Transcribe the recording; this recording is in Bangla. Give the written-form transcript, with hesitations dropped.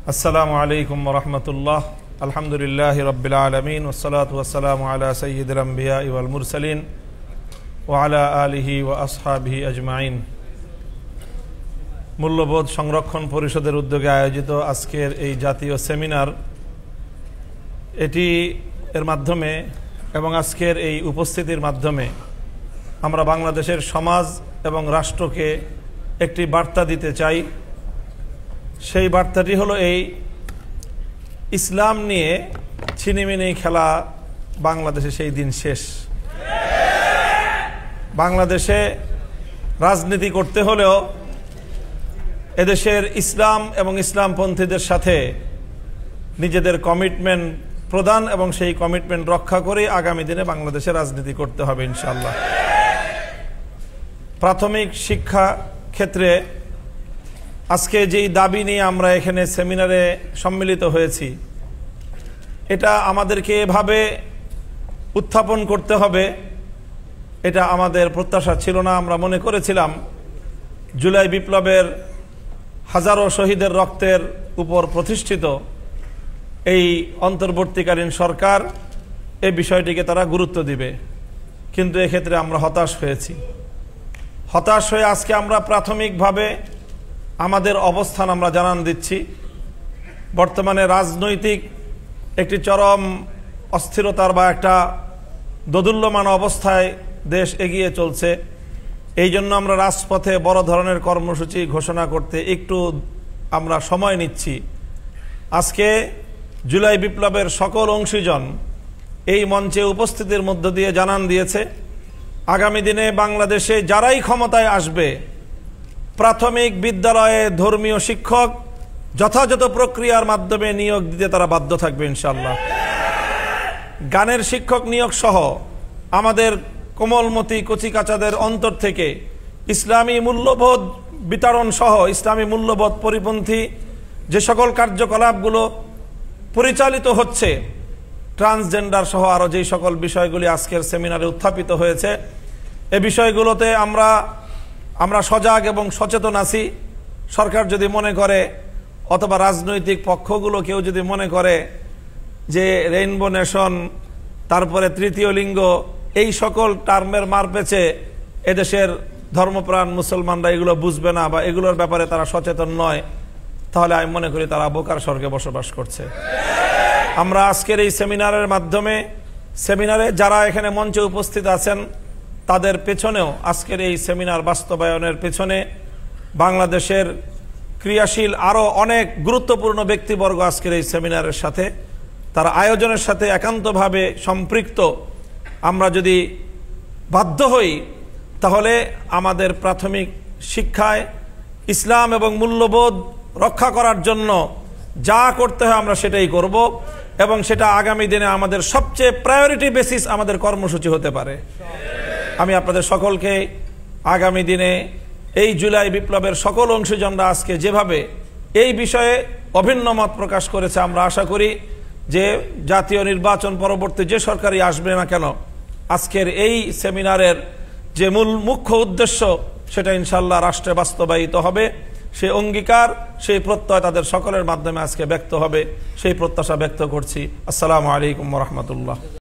আসসালামু আলাইকুম ওয়া রাহমাতুল্লাহ। আলহামদুলিল্লাহি রাব্বিল আলামিন ওয়াসসালাতু ওয়াসসালামু আলা সাইয়্যিদিল আমবিয়া ওয়াল মুরসালিন ওয়া আলা আলিহি ওয়া আসহাবিহি আজমাইন। মূল্যবোধ সংরক্ষণ পরিষদের উদ্যোগে আয়োজিত আজকের এই জাতীয় সেমিনার, এর মাধ্যমে এবং আজকের এই উপস্থিতির মাধ্যমে আমরা বাংলাদেশের সমাজ এবং রাষ্ট্রকে একটি বার্তা দিতে চাই। সেই বার্তাটি হলো এই: ইসলাম নিয়ে ছিনিমিনি খেলা বাংলাদেশে সেই দিন শেষ। বাংলাদেশে রাজনীতি করতে হলেও এদেশের ইসলাম এবং ইসলামপন্থীদের সাথে নিজেদের কমিটমেন্ট প্রদান এবং সেই কমিটমেন্ট রক্ষা করে আগামী দিনে বাংলাদেশে রাজনীতি করতে হবে ইনশাআল্লাহ। প্রাথমিক শিক্ষা ক্ষেত্রে আজকে যেই দাবি নিয়ে আমরা এখানে সেমিনারে সম্মিলিত হয়েছি, এটা আমাদেরকে এভাবে উত্থাপন করতে হবে, এটা আমাদের প্রত্যাশা ছিল না। আমরা মনে করেছিলাম জুলাই বিপ্লবের হাজারো শহীদের রক্তের উপর প্রতিষ্ঠিত এই অন্তর্বর্তীকালীন সরকার এই বিষয়টিকে তারা গুরুত্ব দিবে, কিন্তু এক্ষেত্রে আমরা হতাশ হয়েছি। হতাশ হয়ে আজকে আমরা প্রাথমিকভাবে আমাদের অবস্থান আমরা জানান দিচ্ছি। বর্তমানে রাজনৈতিক একটি চরম অস্থিরতার বা একটা দোদুল্যমান অবস্থায় দেশ এগিয়ে চলছে। এই জন্য আমরা রাজপথে বড় ধরনের কর্মসূচি ঘোষণা করতে একটু আমরা সময় নিচ্ছি। আজকে জুলাই বিপ্লবের সকল অংশীজন এই মঞ্চে উপস্থিতির মধ্য দিয়ে জানান দিয়েছে, আগামী দিনে বাংলাদেশে যারাই ক্ষমতায় আসবে প্রাথমিক বিদ্যালয়ে ধর্মীয় শিক্ষক যথাযথ প্রক্রিয়ার মাধ্যমে নিয়োগ দিতে তারা বাধ্য থাকবে ইনশাআল্লাহ। গানের শিক্ষক নিয়োগ সহ আমাদের কোমলমতি কচিকাচাদের অন্তর থেকে ইসলামী মূল্যবোধ বিতরণ সহ ইসলামী মূল্যবোধ পরিপন্থী যে সকল কার্যকলাপগুলো পরিচালিত হচ্ছে, ট্রান্সজেন্ডার সহ আরও যেই সকল বিষয়গুলি আজকের সেমিনারে উত্থাপিত হয়েছে, এ বিষয়গুলোতে আমরা সজাগ এবং সচেতন আছি। সরকার যদি মনে করে অথবা রাজনৈতিক পক্ষগুলো কেউ যদি মনে করে যে রেইনবো নেশন, তারপরে তৃতীয় লিঙ্গ, এই সকল টার্মের মারপেচে এদেশের ধর্মপ্রাণ মুসলমানরা এগুলো বুঝবে না বা এগুলোর ব্যাপারে তারা সচেতন নয়, তাহলে আমি মনে করি তারা বোকার স্বর্গে বসবাস করছে। আমরা আজকের এই সেমিনারের মাধ্যমে সেমিনারে যারা এখানে মঞ্চে উপস্থিত আছেন তাদের পেছনেও, আজকের এই সেমিনার বাস্তবায়নের পেছনে বাংলাদেশের ক্রিয়াশীল আরও অনেক গুরুত্বপূর্ণ ব্যক্তিবর্গ আজকের এই সেমিনারের সাথে, তারা আয়োজনের সাথে একান্তভাবে সম্পৃক্ত। আমরা যদি বাধ্য হই তাহলে আমাদের প্রাথমিক শিক্ষায় ইসলাম এবং মূল্যবোধ রক্ষা করার জন্য যা করতে হয় আমরা সেটাই করব, এবং সেটা আগামী দিনে আমাদের সবচেয়ে প্রায়োরিটি বেসিস আমাদের কর্মসূচি হতে পারে। আমি আপনাদের সকলকে আগামী দিনে এই জুলাই বিপ্লবের সকল অংশীজনরা আজকে যেভাবে এই বিষয়ে অভিন্ন মত প্রকাশ করেছে, আমরা আশা করি যে জাতীয় নির্বাচন পরবর্তী যে সরকারই আসবে না কেন, আজকের এই সেমিনারের যে মুখ্য উদ্দেশ্য সেটা ইনশাআল্লাহ রাষ্ট্রে বাস্তবায়িত হবে। সেই অঙ্গীকার, সেই প্রত্যয় তাদের সকলের মাধ্যমে আজকে ব্যক্ত হবে, সেই প্রত্যাশা ব্যক্ত করছি। আসসালামু আলাইকুম ওয়া রাহমাতুল্লাহ।